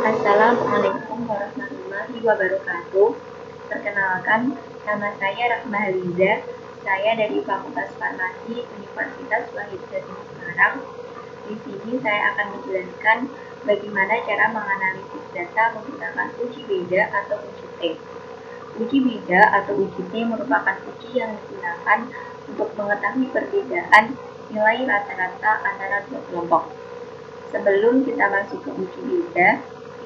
Assalamualaikum warahmatullahi wabarakatuh. Perkenalkan, nama saya Rahma Haliza. Saya dari Fakultas Farmasi Universitas Wahid Hasim Semarang. Di sini saya akan menjelaskan bagaimana cara menganalisis data menggunakan uji beda atau uji T. Uji beda atau uji T merupakan uji yang digunakan untuk mengetahui perbedaan nilai rata-rata antara dua kelompok. Sebelum kita masuk ke uji beda,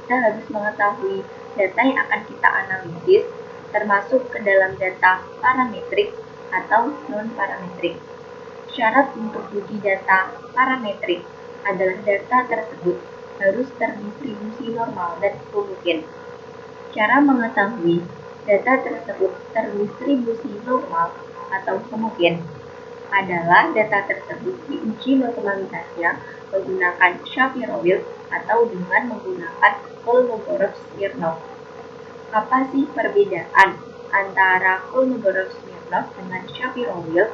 kita harus mengetahui data yang akan kita analisis, termasuk ke dalam data parametrik atau non-parametrik. Syarat untuk uji data parametrik adalah data tersebut harus terdistribusi normal dan homogen. Cara mengetahui data tersebut terdistribusi normal atau homogen adalah data tersebut diuji normalitasnya menggunakan Shapiro-Wilk atau dengan menggunakan Kolmogorov-Smirnov. Apa sih perbedaan antara Kolmogorov-Smirnov dengan Shapiro-Wilk?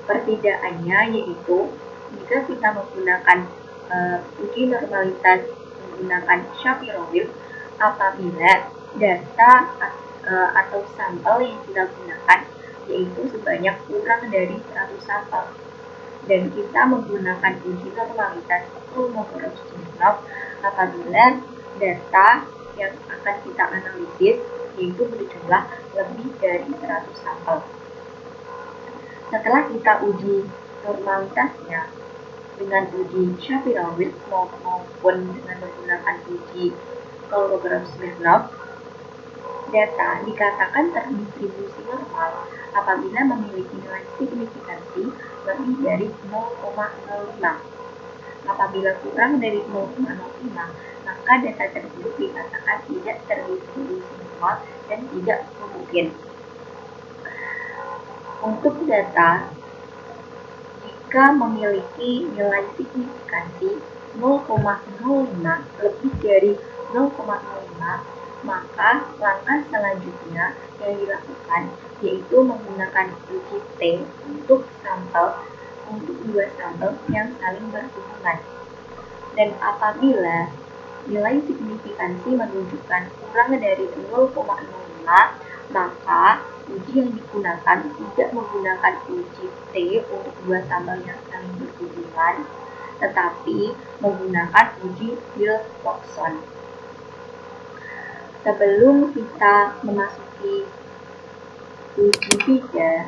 Perbedaannya yaitu jika kita menggunakan uji normalitas menggunakan Shapiro-Wilk, apabila data atau sampel yang kita gunakan yaitu sebanyak kurang dari 100 sampel, dan kita menggunakan uji normalitas Kolmogorov-Smirnov apabila data yang akan kita analisis yaitu berjumlah lebih dari 100 sampel. Setelah kita uji normalitasnya dengan uji Shapiro-Wilk maupun dengan menggunakan uji Kolmogorov-Smirnov, data dikatakan terdistribusi normal apabila memiliki nilai signifikansi lebih dari 0,05. Apabila kurang dari 0,05, maka data tersebut dikatakan tidak terdistribusi normal dan tidak homogen. Untuk data jika memiliki nilai signifikansi 0,05 lebih dari 0,05, maka langkah selanjutnya yang dilakukan yaitu menggunakan uji T untuk dua sampel yang saling berhubungan. Dan apabila nilai signifikansi menunjukkan kurang dari 0,05, maka uji yang digunakan tidak menggunakan uji T untuk dua sampel yang saling berhubungan, tetapi menggunakan uji Wilcoxon. Sebelum kita memasuki uji beda,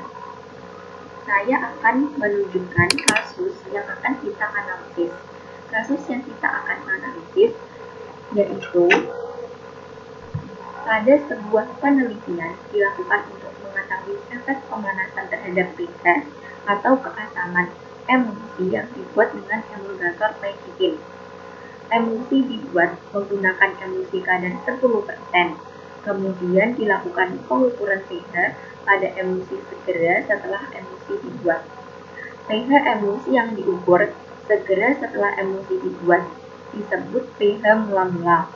saya akan menunjukkan kasus yang akan kita analisis. Kasus yang kita akan analisis yaitu pada sebuah penelitian dilakukan untuk mengetahui efek pemanasan terhadap pH atau keasaman emulsi yang dibuat dengan emulgator PEGIN. Emulsi dibuat menggunakan emulsi kadar 10%. Kemudian dilakukan pengukuran pH pada emulsi segera setelah emulsi dibuat. pH emulsi yang diukur segera setelah emulsi dibuat disebut pH mula-mula.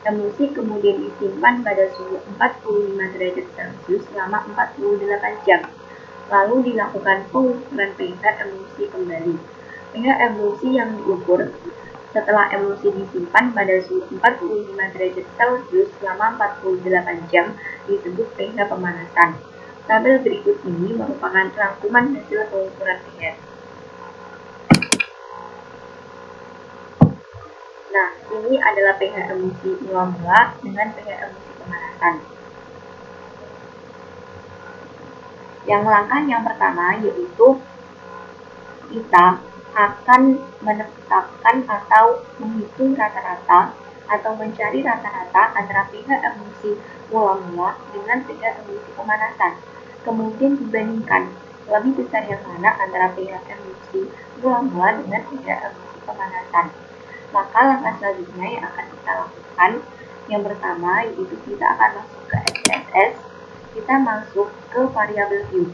Emulsi kemudian disimpan pada suhu 45 derajat Celcius selama 48 jam. Lalu dilakukan pengukuran pH emulsi kembali. pH emulsi yang diukur setelah emulsi disimpan pada suhu 45 derajat Celcius selama 48 jam disebut pH pemanasan. Tabel berikut ini merupakan rangkuman hasil pengukuran pH. Nah, ini adalah pH emulsi mula-mula dengan pH emulsi pemanasan. Yang langkah yang pertama yaitu kita akan menetapkan atau menghitung rata-rata atau mencari rata-rata antara pH emulsi mula-mula dengan pH emulsi pemanasan. Kemudian dibandingkan lebih besar yang mana antara pH emulsi mula-mula dengan pH emulsi pemanasan. Maka langkah selanjutnya yang akan kita lakukan yang pertama yaitu kita akan masuk ke SPSS, kita masuk ke variabel Q.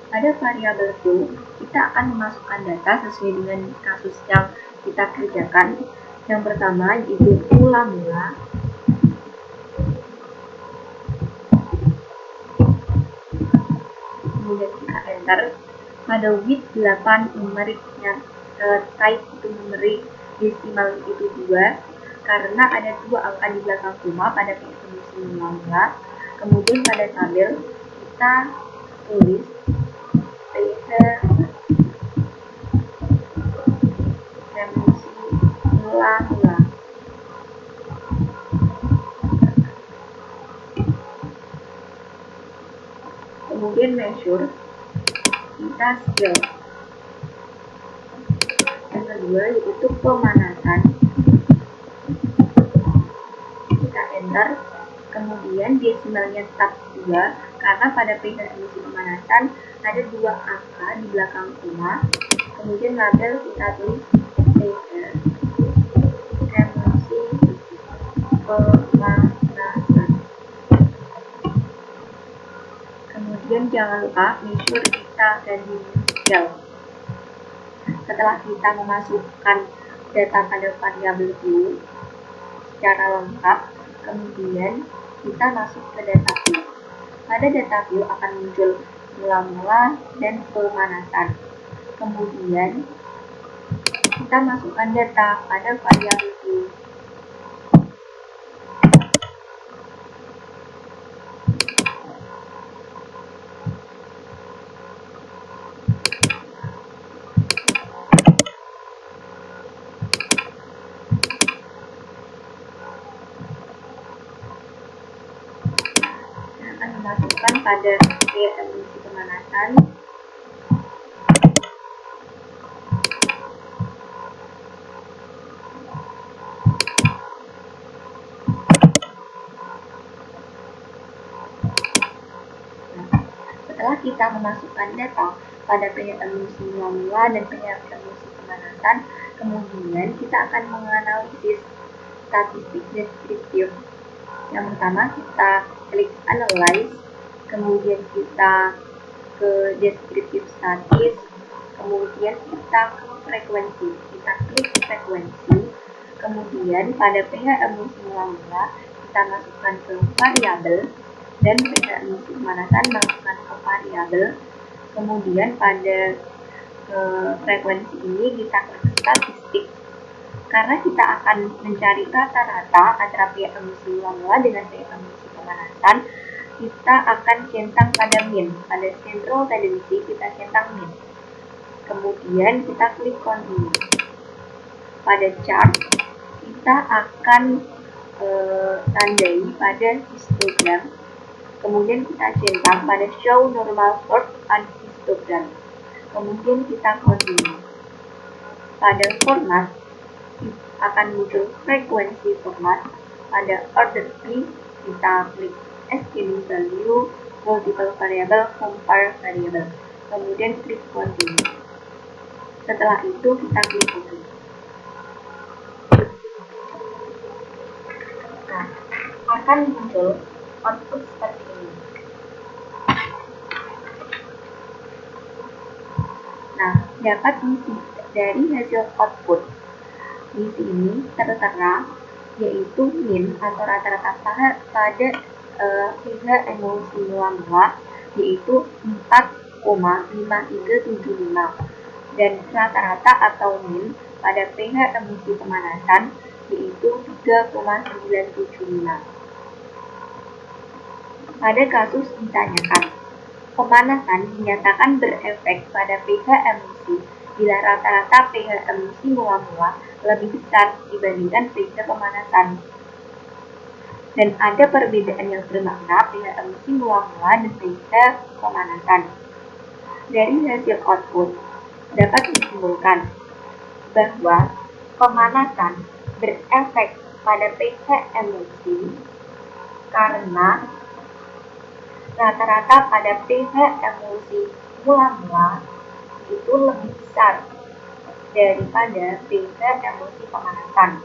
Pada variabel Q, kita akan memasukkan data sesuai dengan kasus yang kita kerjakan. Yang pertama yaitu mula-mula, kemudian kita enter. Pada width 8, numeriknya type itu numerik, desimal itu 2, karena ada dua angka di belakang koma pada pH emulsi mula-mula. Kemudian pada tabel kita tulis pH emulsi mula-mula. Kemudian measure, kita scale. Yang kedua yaitu pemanasan. Kita enter. Kemudian desimalnya tetap 2 karena pada pH emulsi pemanasan ada dua angka di belakang koma. Kemudian label kita tulis pH emulsi pemanasan. Kemudian jangan lupa measure kita dan scale. Setelah kita memasukkan data pada variabel view secara lengkap, kemudian kita masuk ke data view. Pada data view akan muncul mula-mula dan pemanasan. Kemudian kita masukkan data pada variabel view. Masukkan pada pH emulsi pemanasan. Setelah kita memasukkan data pada pH emulsi mula-mula dan pH emulsi pemanasan, kemudian kita akan menganalisis statistik deskriptif. Yang pertama kita klik analyze, kemudian kita ke deskriptif statis, kemudian kita ke frekuensi. Kita klik frekuensi, kemudian pada pH emulsi mula-mula kita masukkan ke variabel dan pH emulsi pemanasan masukkan ke variabel. Kemudian pada frekuensi ini kita klik statistik. Karena kita akan mencari rata-rata antara pH emulsi mula-mula dengan pH emulsi pemanasan, kita akan centang pada min. Pada central tendency kita centang min. Kemudian kita klik continue. Pada chart kita akan tandai pada histogram. Kemudian kita centang pada show normal curve and histogram. Kemudian kita continue. Pada format akan muncul frekuensi format. Pada order P kita klik ascending value, multiple variable, compare variable. Kemudian klik continue. Setelah itu kita klik OK. Nah, akan muncul output seperti ini. Nah, dapat diisi dari hasil output. Di sini tertera yaitu min atau rata-rata pada pH emulsi mula-mula yaitu 4,5375 dan rata-rata atau min pada pH emulsi pemanasan yaitu 3,975. Pada kasus ditanyakan, pemanasan dinyatakan berefek pada pH emulsi bila rata-rata pH emulsi mula-mula lebih besar dibandingkan pH pemanasan. Dan ada perbedaan yang bermakna pH emulsi mula-mula dan pH pemanasan. Dari hasil output dapat disimpulkan bahwa pemanasan berefek pada pH emulsi karena rata-rata pada pH emulsi mula-mula itu lebih besar daripada pH emulsi pemanasan.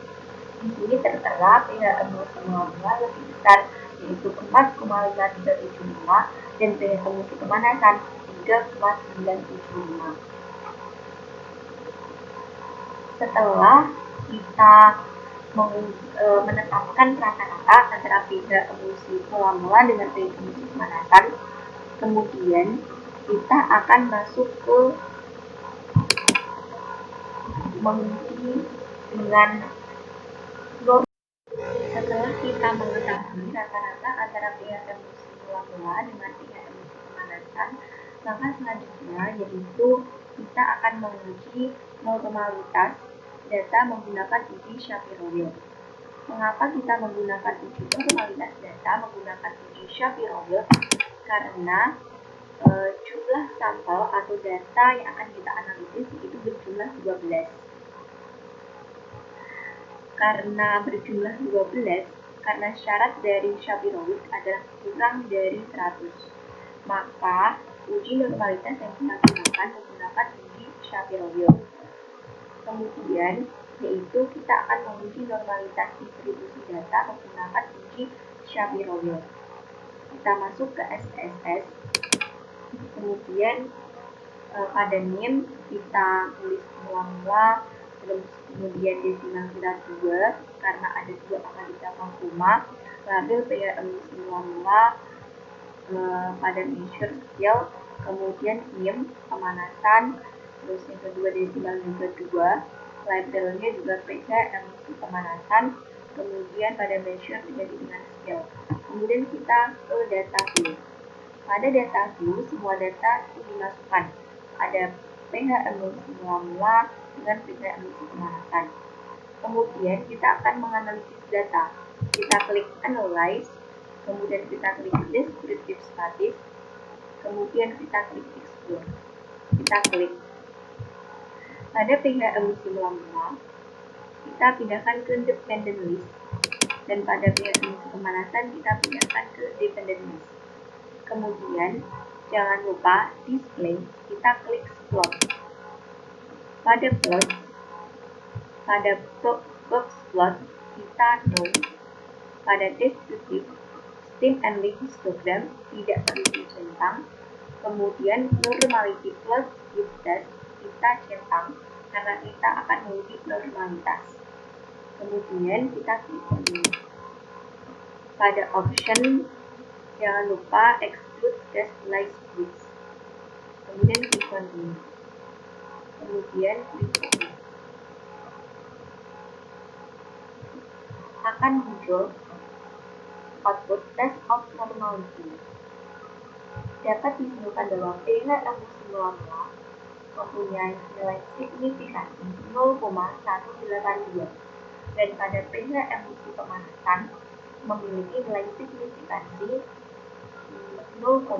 Di sini tertera pH emulsi mula-mula lebih besar yaitu 4,5375 dan pH emulsi pemanasan 3,975. Setelah kita menetapkan rata-rata antara pH emulsi mula-mula dengan pH emulsi pemanasan, kemudian kita akan masuk ke menguji dengan mengetahui rata-rata antara pH emulsi mula-mula dengan pH emulsi pemanasan, maka selanjutnya yaitu kita akan menguji normalitas data menggunakan uji Shapiro-Wilk. Mengapa kita menggunakan uji normalitas data menggunakan uji Shapiro-Wilk? Karena jumlah sampel atau data yang akan kita analisis itu berjumlah 12. Karena berjumlah 12, karena syarat dari Shapiro-Wilk adalah kurang dari 100, maka uji normalitas yang kita gunakan menggunakan uji Shapiro-Wilk. Kemudian yaitu kita akan menguji normalitas distribusi data menggunakan uji Shapiro-Wilk. Kita masuk ke SPSS, kemudian pada NIM kita tulis mula-mula, kemudian desimal kita 2 karena ada 2 angka di belakang koma, lalu pH emulsi mula-mula pada measure scale, kemudian NIM pemanasan, terus yang kedua desimal juga 2, labelnya juga pH emulsi pemanasan, kemudian pada measure diganti dengan scale. Kemudian kita ke data view. Pada data view semua data itu dimasukkan. Ada pH emulsi mula-mula dengan pH emulsi pemanasan. Kemudian kita akan menganalisis data. Kita klik analyze, kemudian kita klik descriptive statis, kemudian kita klik explore. Kita klik. Pada pH emulsi mula-mula, kita pindahkan ke dependent list, dan pada pH emulsi pemanasan kita pindahkan ke dependent list. Kemudian jangan lupa display, kita klik plot. Pada plot, pada box plot kita none. Pada descriptive steam and link histogram tidak berisi centang. Kemudian normality plot with test kita centang karena kita akan menguji normalitas. Kemudian kita klik ini. Pada option jangan lupa exclude decimal splits. Kemudian klik continue. Kemudian klik OK. Akan muncul output test of normality. Dapat disimpulkan bahwa pH emulsi mula-mula mempunyai nilai signifikasi 0,182 dan pada pH emulsi pemanasan memiliki nilai signifikansi 0,006.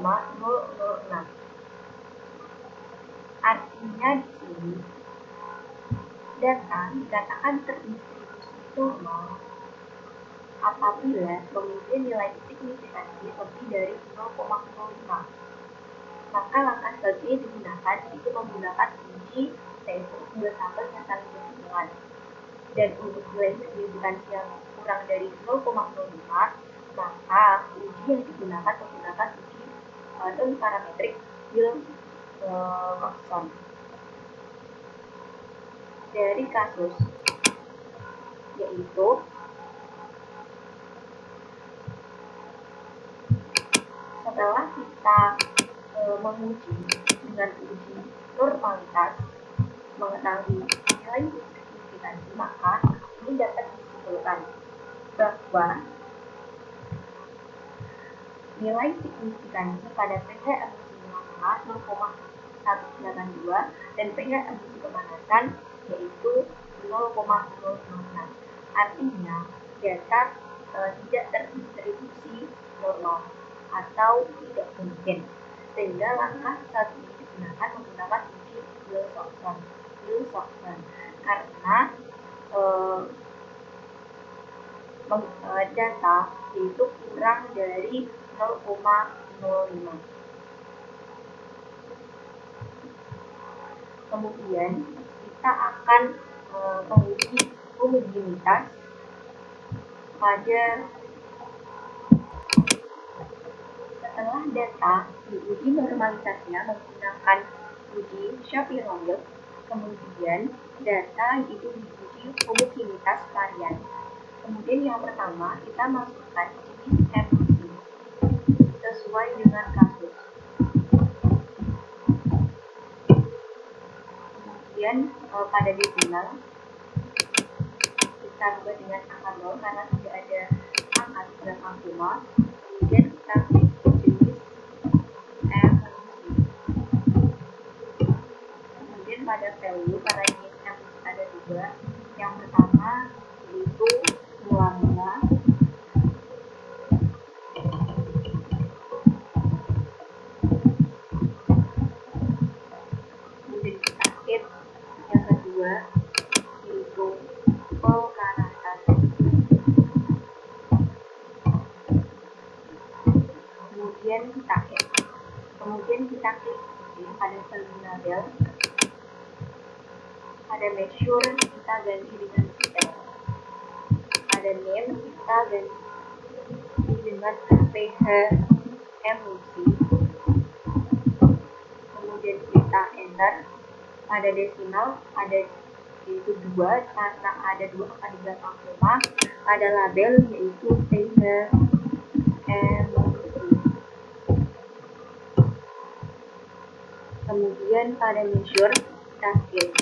Artinya di sini data dikatakan terdistribusi normal apabila memiliki nilai signifikansi lebih dari 0,05. Maka langkah selanjutnya digunakan itu menggunakan uji yaitu 2 sampel yang saling berhubungan. Dan untuk nilai signifikansi yang kurang dari 0,05, maka uji yang digunakan menggunakan uji non-parametric Wilcoxon. Dari kasus yaitu setelah kita menguji dengan uji normalitas mengetahui nilai signifikansi, maka ini dapat disimpulkan bahwa nilai signifikansi pada pH emulsi mula-mula 0,182 dan pH emulsi pemanasan yaitu 0,006. Artinya data tidak terdistribusi normal atau tidak mungkin, sehingga langkah selanjutnya digunakan menggunakan uji Wilcoxon karena data itu kurang dari 0,05. Kemudian kita akan menguji homogenitas pada setelah data diuji normalitasnya menggunakan uji Shapiro-Wilk, kemudian data itu diuji homogenitas varian. Kemudian yang pertama kita masukkan jenis emulsi sesuai dengan kasus. Kemudian pada desimal kita ubah dengan angka 0 karena tidak ada angka di belakang koma, kemudian kita klik jenis emosi. Kemudian pada value, pada jenis emosi ada 2. Yang pertama yaitu mula-mula, kemudian kita hit. Yang kedua yaitu pemanasan, kemudian kita hit. Kemudian kita klik pada value label, pada measure kita ganti dengan step, pada name kita ganti dengan PH emosi, kemudian kita enter. Pada desimal ada yaitu 2 karena ada 2 angka di belakang koma. Pada label yaitu PH emosi. Kemudian pada measure kita scale.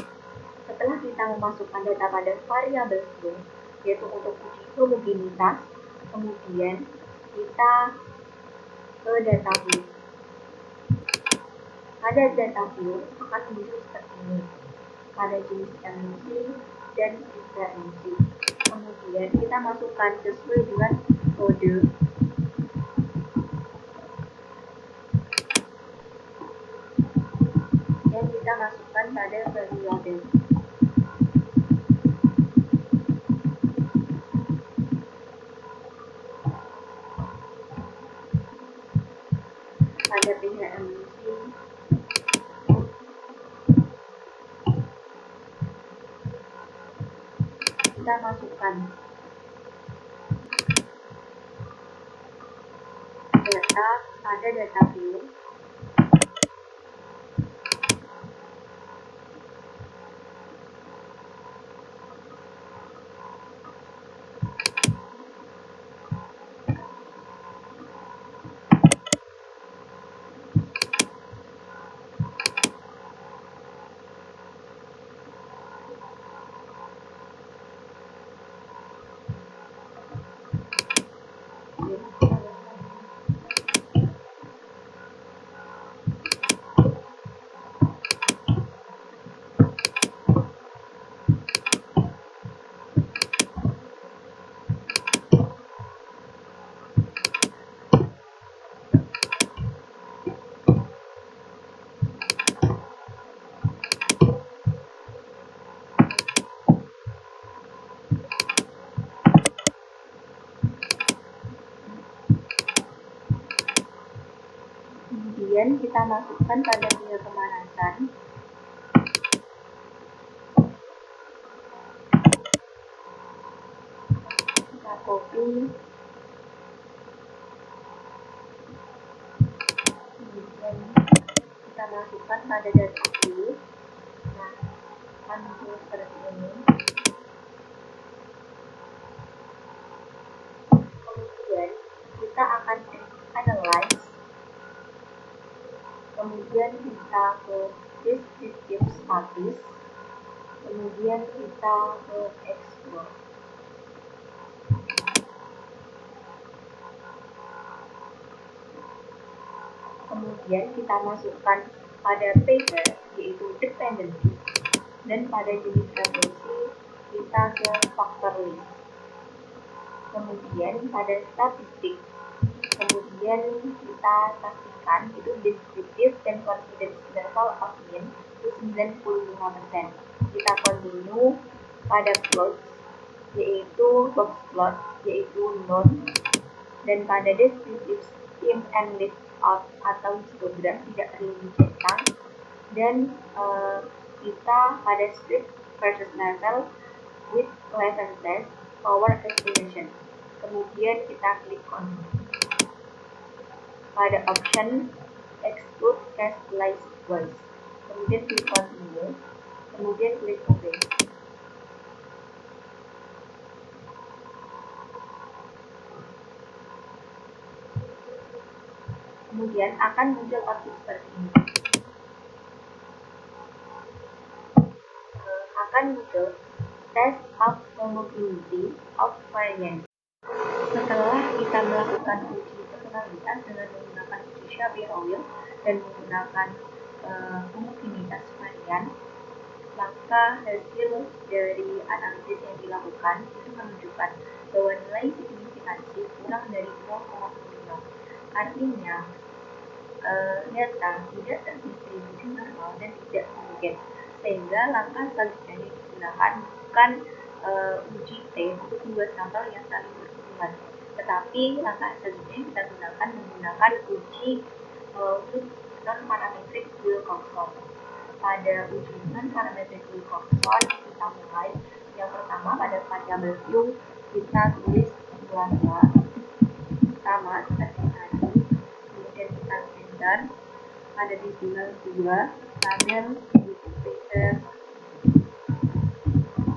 Setelah kita memasukkan data pada variabel string, yaitu untuk uji homogenitas, kemudian kita ke data view. Pada data view akan muncul seperti ini, pada jenis emosi dan juga emosi. Kemudian kita masukkan sesuai dengan kode yang kita masukkan pada variabel. Pada PH emosi kita masukkan data pada data view. Kemudian kita masukkan pada tinggal pemanasan. Kita copy, kemudian kita masukkan pada data view. Nah, akan muncul seperti ini. Kemudian kita akan analyze. Kemudian kita ke descriptive status, kemudian kita ke explore. Kemudian kita masukkan pada paper yaitu dependency, dan pada jenis emosi kita ke factor list. Kemudian pada statistik, kemudian kita pastikan itu descriptive dan confidence level of mean itu 95%. Kita continue pada plot yaitu box plot yaitu none, dan pada descriptive scheme and list out atau histogram tidak perlu dicentang, dan kita pada strict versus level with level test power estimation. Kemudian kita klik continue. Pada option exclude cast list voice, kemudian klik continue, kemudian klik OK. Kemudian akan muncul output seperti ini. Akan muncul test of homogeneity of variance. Setelah kita melakukan uji personalitas dengan menggunakan uji Shapiro-Wilk dan menggunakan homogenitas varian, maka hasil dari analisis yang dilakukan itu menunjukkan bahwa nilai signifikansi kurang dari 0,05. Artinya data tidak terdistribusi normal dan tidak homogen, sehingga langkah selanjutnya yang digunakan bukan uji T untuk dua sampel yang saling berhubungan, tetapi langkah selanjutnya kita gunakan menggunakan uji untuk non-parametric Wilcoxon. Pada uji non-parametric Wilcoxon kita mulai yang pertama pada variabel Q kita tulis nilainya sama seperti tadi, kemudian kita enter pada desimal 2 tabel multiplier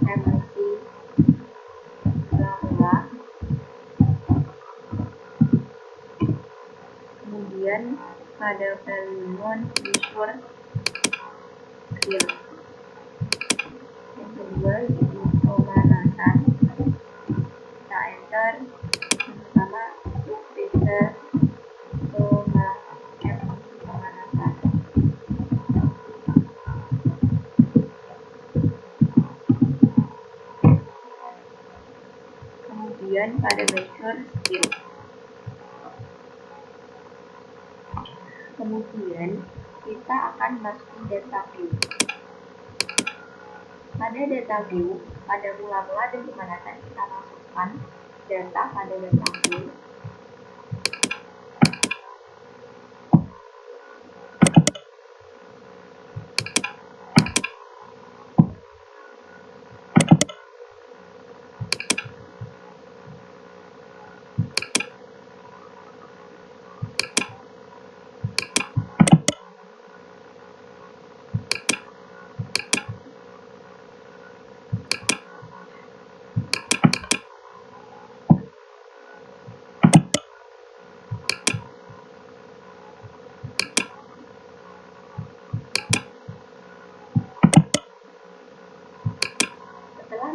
emisi bla kemudian pada value non-measure skill. Yang kedua yaitu pemanasan, kita enter yang pertama multiplier pemanasan. Kemudian pada measure skill. Kemudian kita akan masukin data view. Pada data view, pada mula-mula dan pemanasan kita masukkan data pada data view.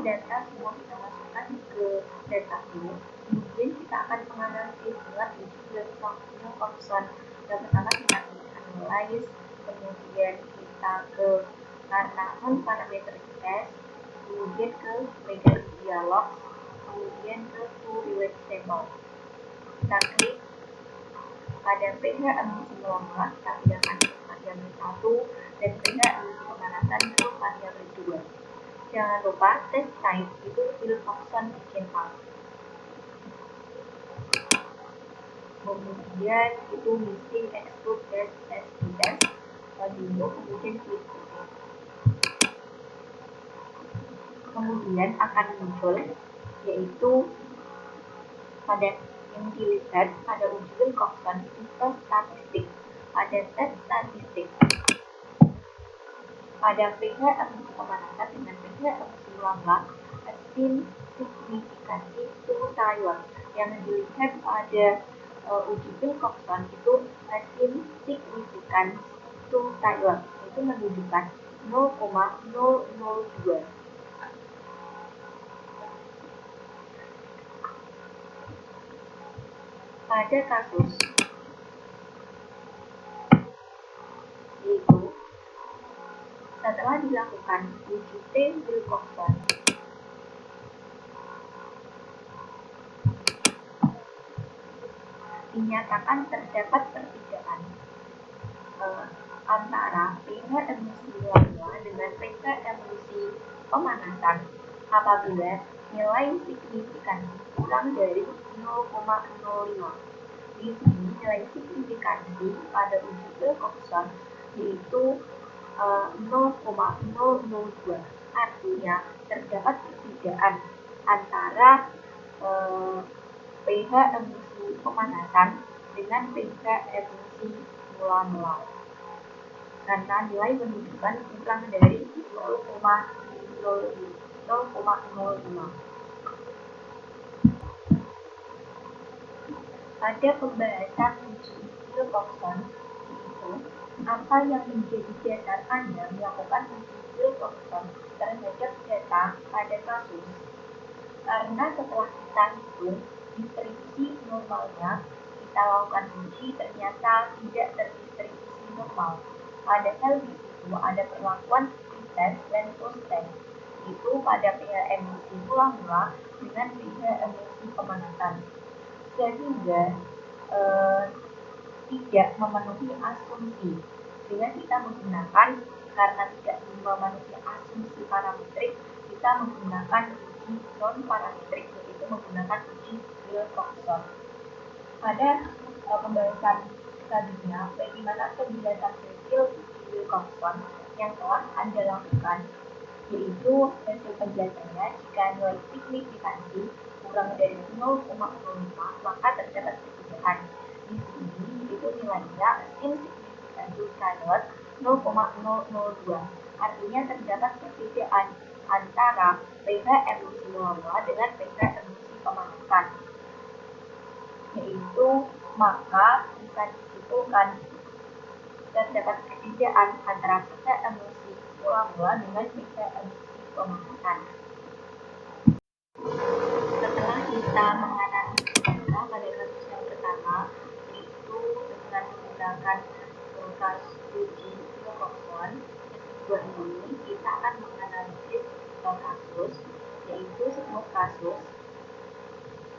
Data semua kita masukkan ke data view, kemudian kita akan menganalisis dengan uji Wilcoxon. Yang pertama kita analyze, kemudian kita ke karena non-parametric test, kemudian ke Megalit dialog, kemudian ke two relate sample. Kita klik pada pH emisi mula-mula, kita pindahkan ke variabel 1 dan pH emisi pemanasan ke variabel 2. Jangan lupa test type itu Wilcoxon Jepang. Kemudian itu missing exclude test test kemudian klik OK. Kemudian akan muncul yaitu pada yang dilihat pada uji Wilcoxon itu tes statistik. Pada tes statistik pada pH emisi pemanasan dengan pH emisi mula-mula estim signifikansi suhu Taiwan. Yang dilihat pada uji Wilcoxon itu estim signifikansi suhu Taiwan, itu menunjukkan 0,002. Pada kasus itu setelah dilakukan uji T Wilcoxon, dinyatakan terdapat perbedaan antara pH emisi mula-mula dengan pH emisi pemanasan apabila nilai signifikansi kurang dari 0,05. Di sini nilai signifikansi pada uji Wilcoxon yaitu 0,002. Artinya terdapat perbedaan antara pH emisi pemanasan dengan pH emisi mula-mula, karena nilai menunjukkan kurang dari 0,05. Pada pembahasan uji Wilcoxon itu apa yang menjadi dasar Anda melakukan uji Wilcoxon terhadap data pada kasus, karena setelah kita hitung distribusi normalnya, kita lakukan uji, ternyata tidak terdistribusi normal. Padahal di situ ada perlakuan pretest dan post-test, yaitu pada pH emulsi mula-mula dengan pH emulsi pemanasan. Sehingga tidak memenuhi asumsi dengan kita menggunakan, karena tidak memenuhi asumsi parametrik, kita menggunakan uji non parametrik, yaitu menggunakan uji Wilcoxon. Pada pembahasan selanjutnya, bagaimana penjelasan hasil uji Wilcoxon yang telah Anda lakukan, yaitu hasil penjelasannya jika nilai signifikansi kurang dari 0,05 maka terdapat perbedaan. Di sini itu nilainya insignifikansi kadar 0,002, artinya terdapat perbedaan antara pH emulsi mula-mula dengan pH emulsi pemanasan, yaitu maka bisa disimpulkan terdapat perbedaan antara pH emulsi mula-mula dengan pH emulsi pemanasan. Setelah kita menganalisis data pada kasus yang pertama, yaitu dengan menggunakan kasus uji Wilcoxon, yang kedua ini kita akan menganalisis kasus, yaitu sebuah kasus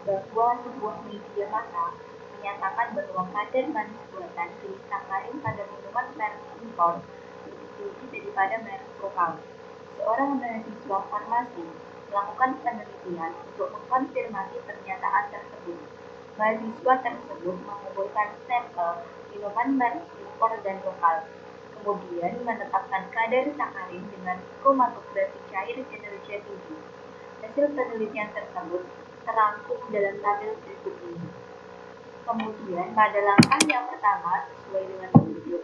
bahwa sebuah media massa menyatakan bahwa kadar manis buatan jenis sakarin pada minuman merek impor lebih tinggi daripada merek lokal. Seorang mahasiswa farmasi melakukan penelitian untuk mengkonfirmasi pernyataan tersebut. Mahasiswa tersebut mengumpulkan sampel minuman merek impor dan lokal, kemudian menetapkan kadar sakarin dengan kromatografi cair kinerja tinggi. Hasil penelitian tersebut terangkum dalam tabel berikut ini. Kemudian pada langkah yang pertama, sesuai dengan petunjuk,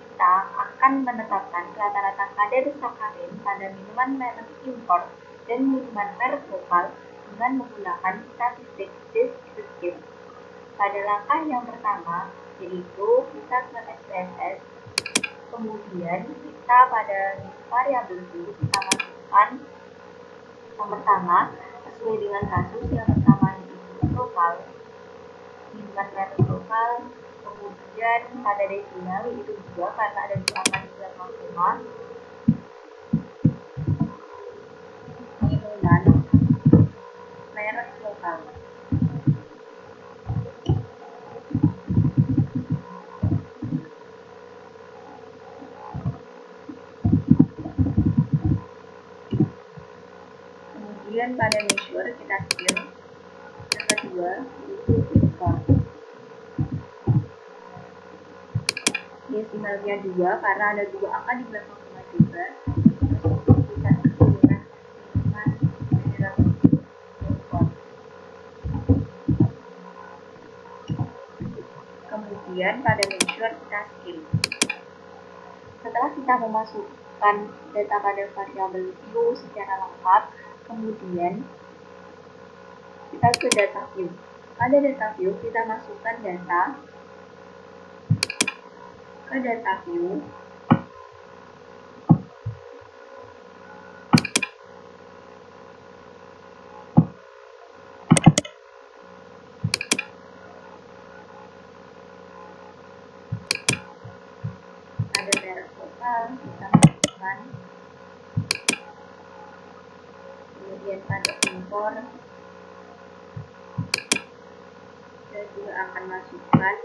kita akan menetapkan rata-rata kadar sakarin pada minuman merek impor dan minuman merek lokal dengan menggunakan statistik deskriptif. Pada langkah yang pertama, yaitu kita ke SPSS, kemudian kita pada variabel itu kita masukkan yang pertama sesuai dengan kasus yang pertama itu lokal, minuman merek lokal, kemudian pada desimal itu juga karena ada dua angka di belakang koma, minuman merek lokal. Kemudian pada measure kita skill yang kedua itu import. Desimalnya 2 karena ada dua angka di belakang koma juga. Terus kita skill dengan minuman merek import. Kemudian pada measure kita skill. Setelah kita memasukkan data pada variabel view secara lengkap, kemudian kita ke data view. Pada data view kita masukkan data ke data view. Ada merek lokal, kita masukkan. Kemudian pada impor, kita juga akan masukkan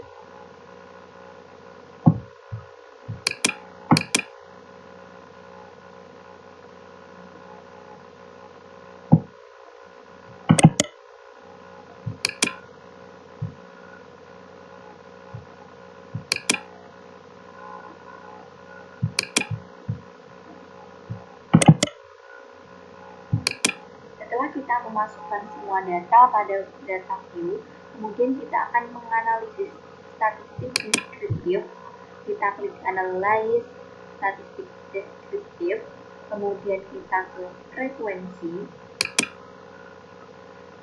kita memasukkan semua data pada data view, kemudian kita akan menganalisis statistik deskriptif. Kita klik analyze statistik deskriptif, kemudian kita ke frekuensi.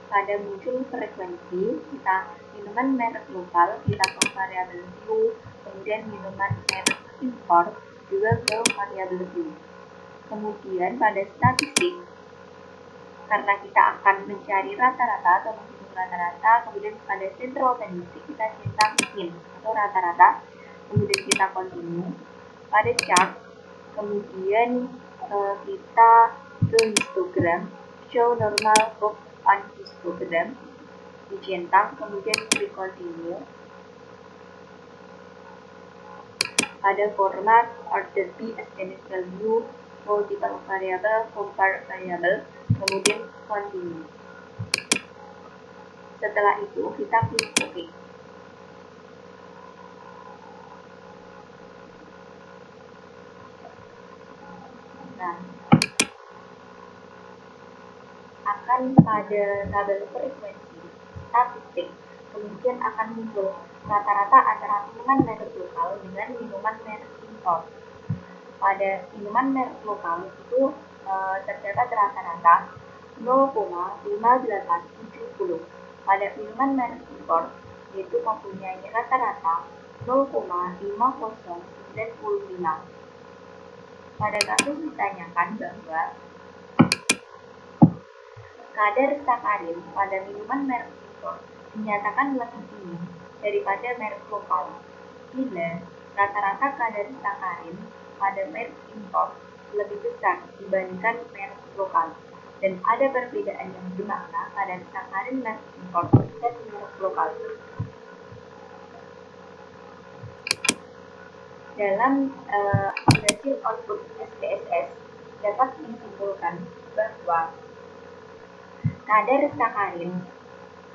Pada muncul frekuensi, kita minuman merek lokal, kita ke variabel view, kemudian minuman merek impor juga ke variabel view. Kemudian pada statistik, karena kita akan mencari rata-rata atau menghitung rata-rata, kemudian pada central tendency kita centang mean atau rata-rata, kemudian kita continue pada chart, kemudian kita ke histogram, show normal curve on histogram, dicentang, kemudian klik continue pada format order B as Danish value, multiple variable, compare variable, kemudian continue. Setelah itu kita klik OK. Nah, akan pada tabel frekuensi statistik, kemudian akan muncul rata-rata antara minuman merek lokal dengan minuman merek impor. Pada minuman merek lokal itu terdapat rata-rata 0,5870. Pada minuman merek impor yaitu mempunyai rata-rata 0,5095. Pada kasus ditanyakan bahwa kadar sakarin pada minuman merek impor dinyatakan lebih tinggi daripada merek lokal bila rata-rata kadar sakarin pada merek impor lebih besar dibandingkan merek lokal, dan ada perbedaan yang bermakna pada sakarin merek impor dan merek lokal. Dalam hasil output SPSS dapat disimpulkan bahwa kadar sakarin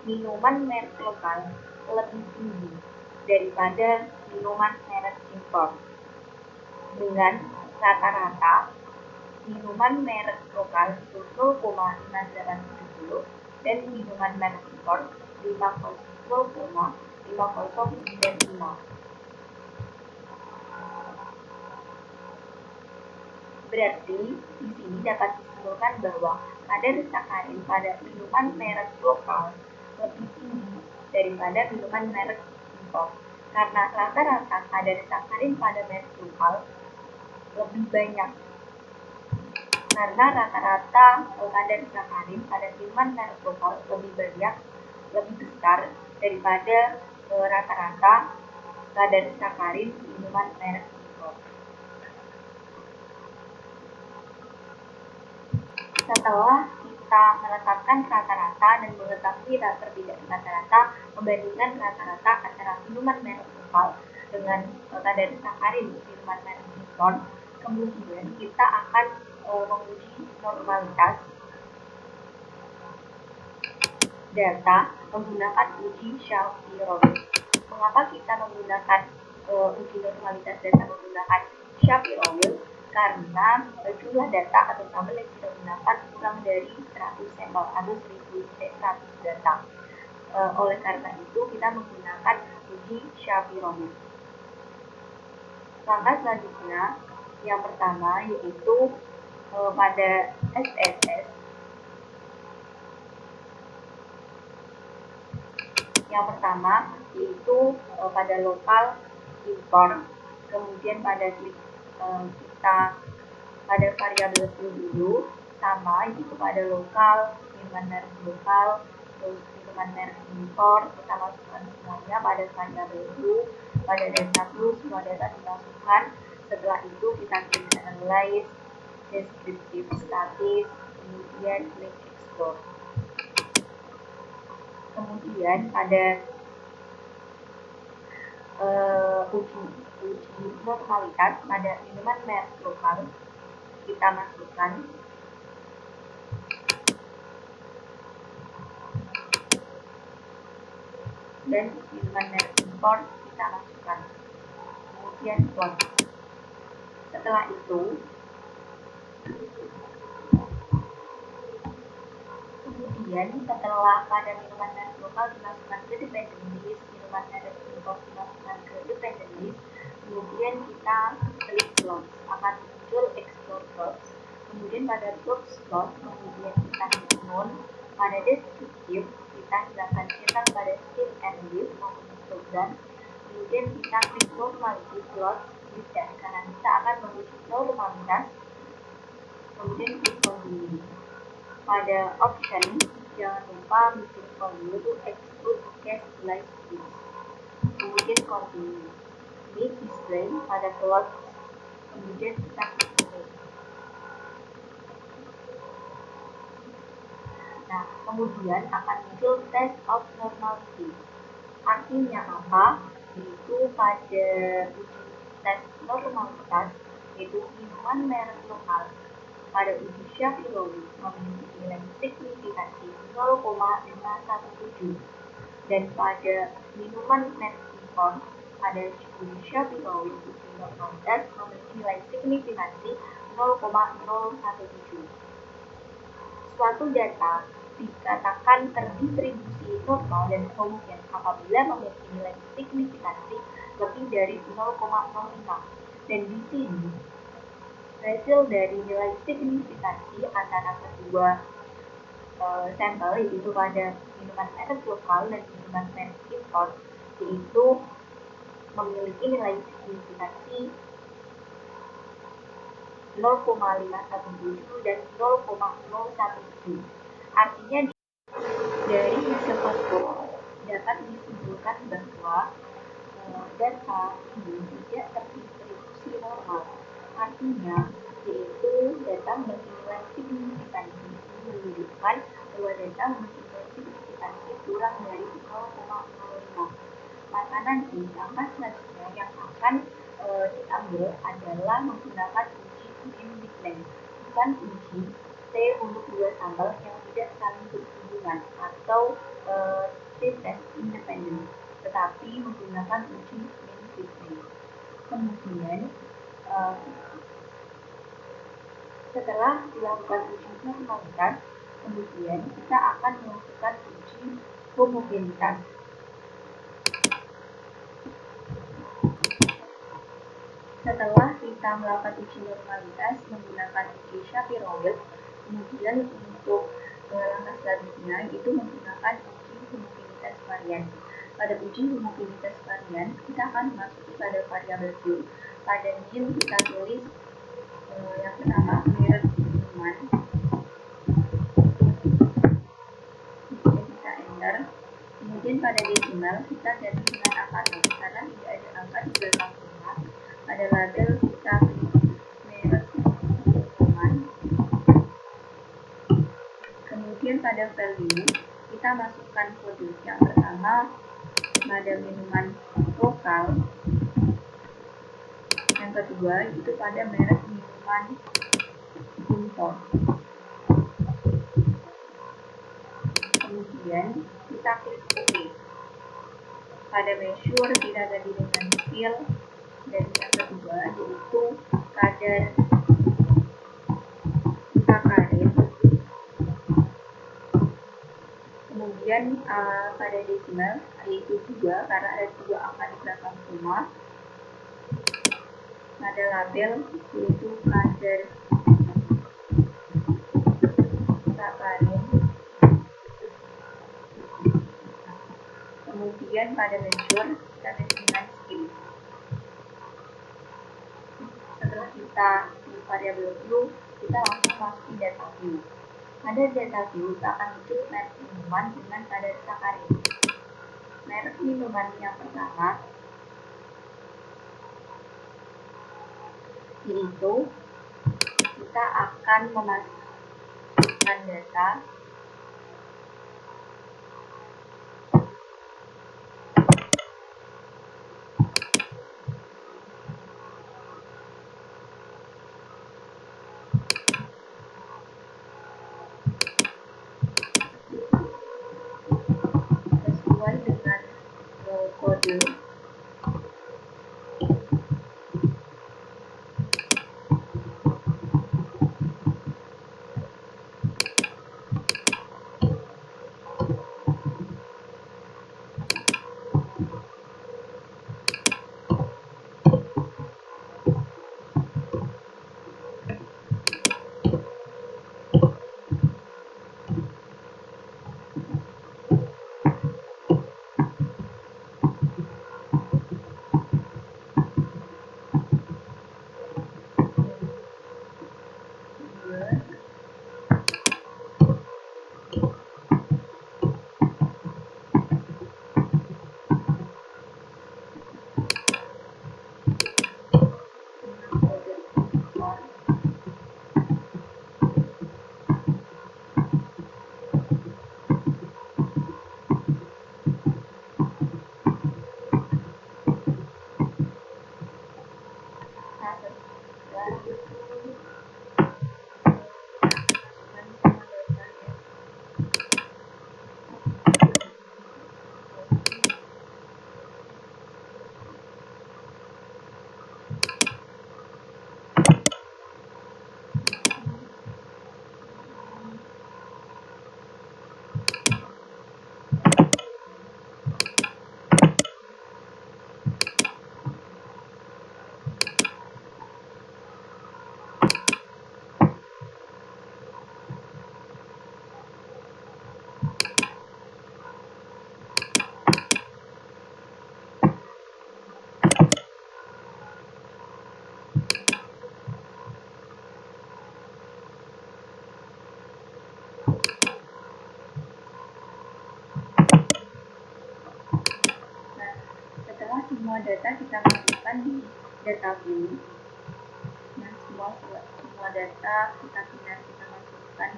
minuman merek lokal lebih tinggi daripada minuman merek impor, dengan rata-rata minuman merek lokal 0,5870 dan minuman merek impor 0,5095. Berarti di sini dapat disimpulkan bahwa kadar sakarin pada minuman merek lokal lebih tinggi daripada minuman merek impor, karena rata-rata kadar sakarin pada merek lokal lebih banyak. Karena rata-rata kadar sakarin pada minuman merek lokal lebih banyak, lebih besar daripada rata-rata kadar sakarin minuman merek impor. Setelah kita menetapkan rata-rata dan mengetahui perbedaan rata-rata membandingkan rata-rata antara minuman merek lokal dengan kadar sakarin minuman merek impor, kemudian kita akan menguji normalitas data menggunakan uji Shapiro. Mengapa kita menggunakan uji normalitas data menggunakan Shapiro? Karena jumlah data atau sampel yang kita gunakan kurang dari 100 sampel atau 100 data. Oleh karena itu kita menggunakan uji Shapiro. Langkah selanjutnya yang pertama yaitu pada SPSS. Yang pertama yaitu pada lokal impor, kemudian pada kita pada variabel dulu sama yaitu pada lokal minuman merek lokal, terus minuman merek impor kita masukkan semuanya pada variabel dulu, pada data plus semua data dimasukkan. Setelah itu kita klik analyze, descriptive statis, kemudian klik export. Kemudian pada uji normalitas pada minuman merek lokal kita masukkan dan minuman merek impor kita masukkan, kemudian plot. Setelah itu setelah pada minuman merek lokal dimasukkan ke dependent list, minuman merek impor dimasukkan ke dependent list, kemudian kita klik plot, akan muncul explore plot. Kemudian pada box plot, kemudian kita klik none. Pada descriptive kita hilangkan centang pada fill and leave maupun histogram. Kemudian kita klik normality plot dan karena kita akan menguji normalitas. Kemudian klik continue. Pada option jangan lupa bikin formula to exclude case like this. Kemudian continue. Make display pada plot. Kemudian kita pilih. Nah, kemudian akan muncul test of normality. Artinya apa? Yaitu pada uji tes normalitas, yaitu minuman merek lokal pada uji Shapiro-Wilk memiliki nilai signifikansi 0,517 dan pada minuman merek impor pada uji Shapiro-Wilk uji normalitas memiliki nilai signifikansi 0,017. Suatu data dikatakan terdistribusi normal dan homogen apabila memiliki nilai signifikansi lebih dari 0,05. Dan di sini hasil dari nilai signifikansi antara kedua sampel, yaitu pada minuman merek lokal dan minuman merek impor, yaitu memiliki nilai signifikansi 0,517 dan 0,017. Artinya dari hasil tersebut dapat disimpulkan bahwa data ini tidak terdistribusi normal. Artinya yaitu data memiliki nilai signifikansi menunjukkan bahwa data memiliki nilai signifikansi kurang dari 0,05. Maka nanti langkah selanjutnya yang akan diambil adalah menggunakan uji mean bukan uji T untuk dua sampel yang tidak saling berhubungan atau t-test independen, tetapi menggunakan uji mean. Kemudian setelah dilakukan uji normalitas, kemudian kita akan melakukan uji homogenitas. Setelah kita melakukan uji normalitas menggunakan uji Shapiro-Wilk, kemudian untuk langkah selanjutnya itu menggunakan uji homogenitas varian. Pada uji homogenitas varian, kita akan memasuki pada variabel Q. Pada min kita tulis yang pertama merek minuman, kemudian kita enter. Kemudian pada desimal kita ganti dengan angka 0 karena tidak ada angka di belakang koma. Pada label kita merek minuman. Kemudian pada value kita masukkan kode. Yang pertama pada minuman lokal, yang kedua itu pada merek minuman impor. Kemudian kita klik OK. Pada measure kita ganti dengan fill, dan yang kedua yaitu kadar sakarin. Kemudian pada desimal yaitu 2 karena ada 2 angka di belakang koma. Pada label yaitu kadar sakarin. Kemudian pada measure kita ganti dengan skim. Setelah kita di variabel Q, kita langsung masukin data Q. Pada data Q kita akan muncul merek minuman dengan kadar sakarin. Merek minuman yang pertama yaitu kita akan memasukkan data sesuai dengan kode. semua data kita masukkan di data view. Nah, semua data kita masukkan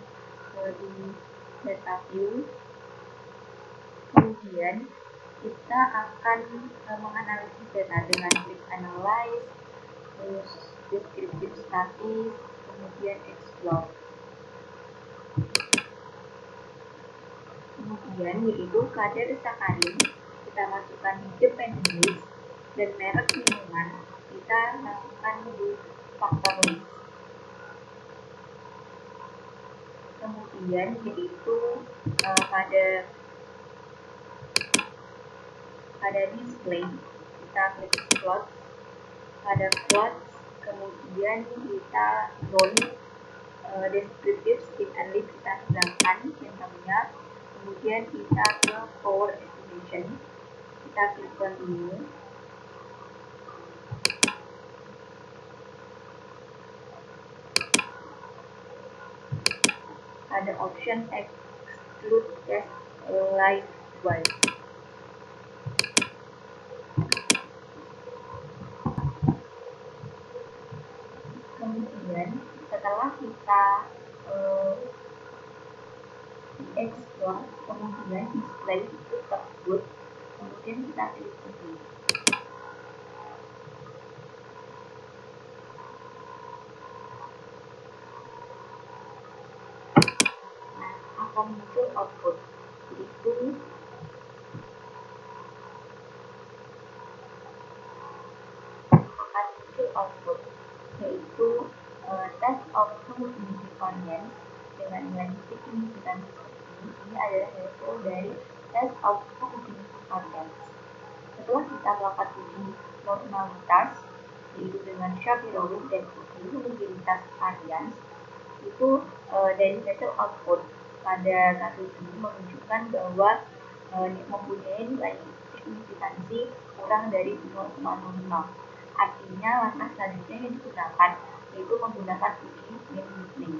di data view. Kemudian kita akan menganalisis data dengan klik analyze, terus descriptive statis, kemudian explore. Kemudian yaitu kadar sakarin kita masukkan di dependent list, dan merek minuman kita masukkan di factor list. Kemudian yaitu pada display kita klik plot, pada plot kemudian kita descriptive state and list kita hilangkan yang namanya. Kemudian kita ke power estimation, kita klik continue. Ada option exclude test likewise. Kemudian setelah kita explore, kemudian display itu tersebut, kemudian kita klik OK. Nah, akan muncul output, yaitu test of humidity condense dengan nilai signifikan seperti ini adalah hasil dari test of humidity condense. Setelah kita melakukan uji normalitas, yaitu dengan Shapiro Wilk dan uji homogenitas varians, itu dari hasil output pada kasus ini menunjukkan bahwa mempunyai nilai signifikansi kurang dari 0,05. Artinya langkah selanjutnya yang digunakan yaitu menggunakan uji mean-Whitney,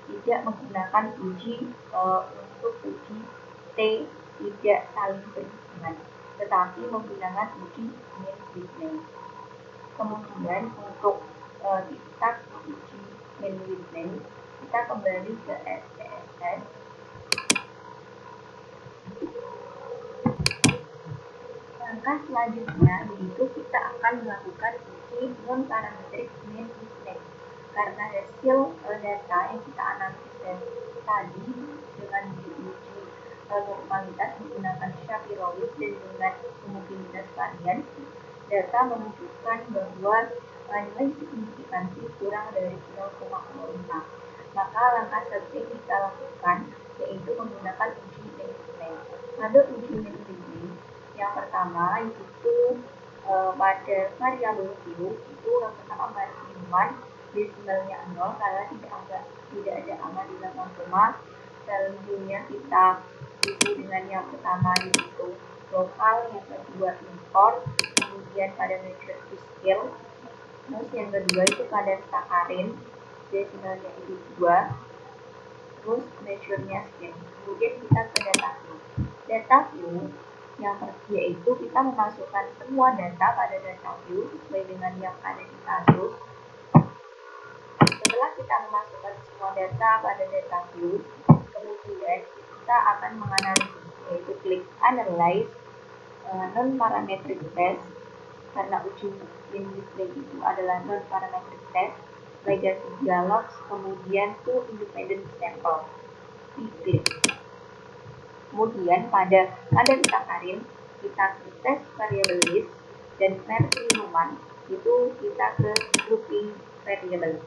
tidak menggunakan uji untuk uji T tidak saling berhubungan, tetapi menggunakan uji mean-Whitney. Kemudian untuk kita uji mean-Whitney, kita kembali ke SPSS. Langkah selanjutnya yaitu kita akan melakukan uji non-parametric mean-Whitney, karena hasil data yang kita analisis tadi dengan diuji normalitas menggunakan Shapiro Wilk dan dengan homogenitas varian, data menunjukkan bahwa nilai signifikansi kurang dari 0,05. Maka langkah selanjutnya kita lakukan yaitu menggunakan uji mean-Whitney. Ada uji mean-Whitney yang pertama yaitu pada variabel Q itu yang pertama maximum desimalnya 0 karena tidak ada angka di belakang koma. Selanjutnya kita isi dengan yang pertama yaitu lokal, yang kedua import, kemudian pada measure to scale, terus yang kedua itu kadar sakarin desimalnya itu 2, terus measure-nya scale. Kemudian kita ke data view yang yaitu kita memasukkan semua data pada data view sesuai dengan yang ada di kasus. Setelah kita memasukkan semua data pada data view, kemudian kita akan menganalisis, yaitu klik analyze non-parametric test, karena uji mean-Whitney itu adalah non-parametric test, legacy dialogs, kemudian to independent sample, diklik. Kemudian pada kadar sakarin kita ke test variable list, dan merek minuman itu kita ke grouping variable.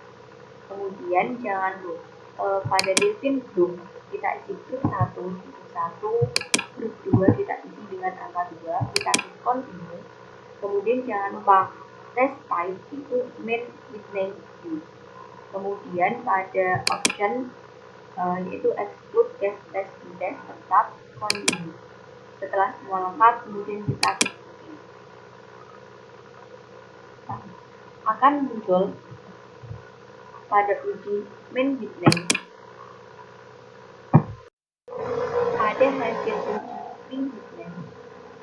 Kemudian jangan lupa pada define group kita isi group 1 itu 1, group 2 kita isi dengan angka 2, kita klik continue. Kemudian jangan lupa test type itu mean-Whitney view. Kemudian pada option yaitu exclude test tetap continue. Setelah semua lengkap, kemudian kita klik OK. Akan muncul pada uji mean-Whitney ada hasil uji mean-Whitney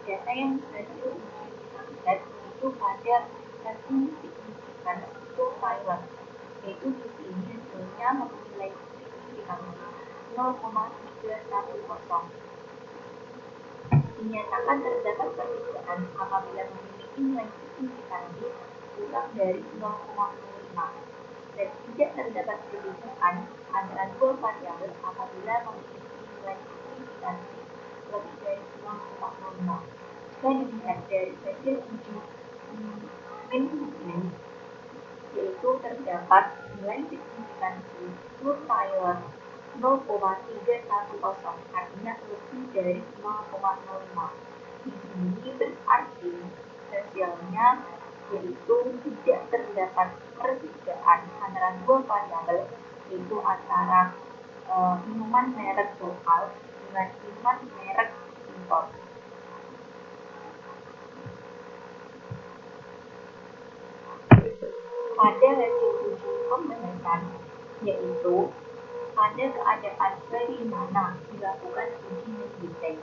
data yang berhasil dilihat itu pada satu signifikan profiler, yaitu di sini hasilnya memiliki signifikansi 0,310. Dinyatakan terdapat perbedaan apabila memiliki nilai signifikansi kurang dari 0,05 dan tidak terdapat perbedaan antara dua variabel apabila memiliki nilai signifikansi lebih dari 0,05. Jika dilihat dari hasil uji min yaitu terdapat nilai signifikansi Kurzweiler 0,310, artinya lebih dari 0,05. Di sini berarti hasilnya yaitu tidak terdapat perbedaan antara dua variabel, yaitu antara minuman merek lokal dengan minuman merek impor. Pada hasil uji pembahasan, yaitu pada keadaan bagaimana dilakukan uji min-Giddens.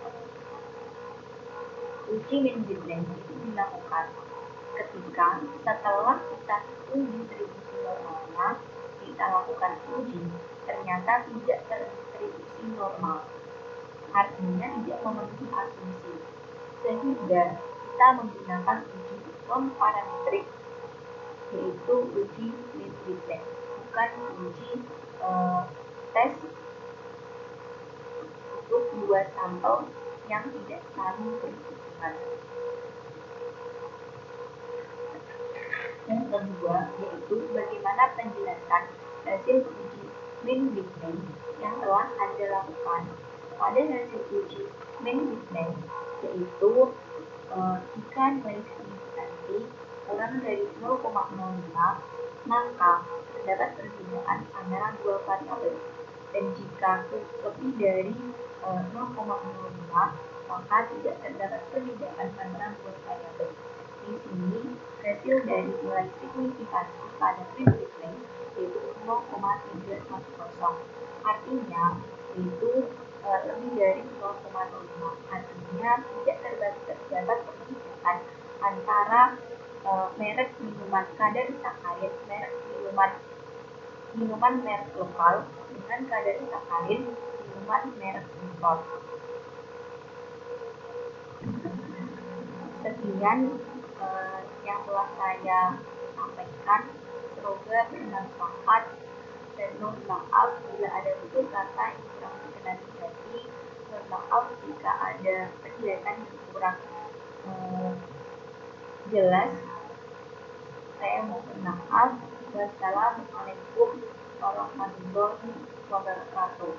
Uji min-Giddens itu dilakukan ketika setelah kita hitung distribusi normalnya, kita lakukan uji, ternyata tidak terdistribusi normal, artinya tidak memenuhi asumsi, sehingga kita menggunakan uji non-parametrik, yaitu uji min-Giddens, bukan uji tes untuk dua sampel yang tidak saling berhubungan. Yang kedua, yaitu bagaimana penjelasan hasil uji min-Giddens yang telah Anda lakukan. Pada hasil uji min-Giddens, yaitu jika nilai signifikansi kurang dari 0,05, maka terdapat perbedaan antara dua variabel, dan jika lebih dari 0,05, maka tidak terdapat perbedaan antara dua variabel. Di sini hasil dari nilai signifikansi pada min-Giddens yaitu 0,310, artinya itu lebih dari 0,05, artinya tidak terdapat perbedaan antara merek minuman kadar sakarin merek minuman merek lokal dengan kadar sakarin minuman merek impor. Sekian yang telah saya sampaikan, semoga bermanfaat, dan mohon maaf bila ada tutur kata yang kurang berkenan di hati. Mohon maaf jika ada penjelasan yang kurang jelas. Saya mohon maaf. Wassalamualaikum warahmatullahi wabarakatuh.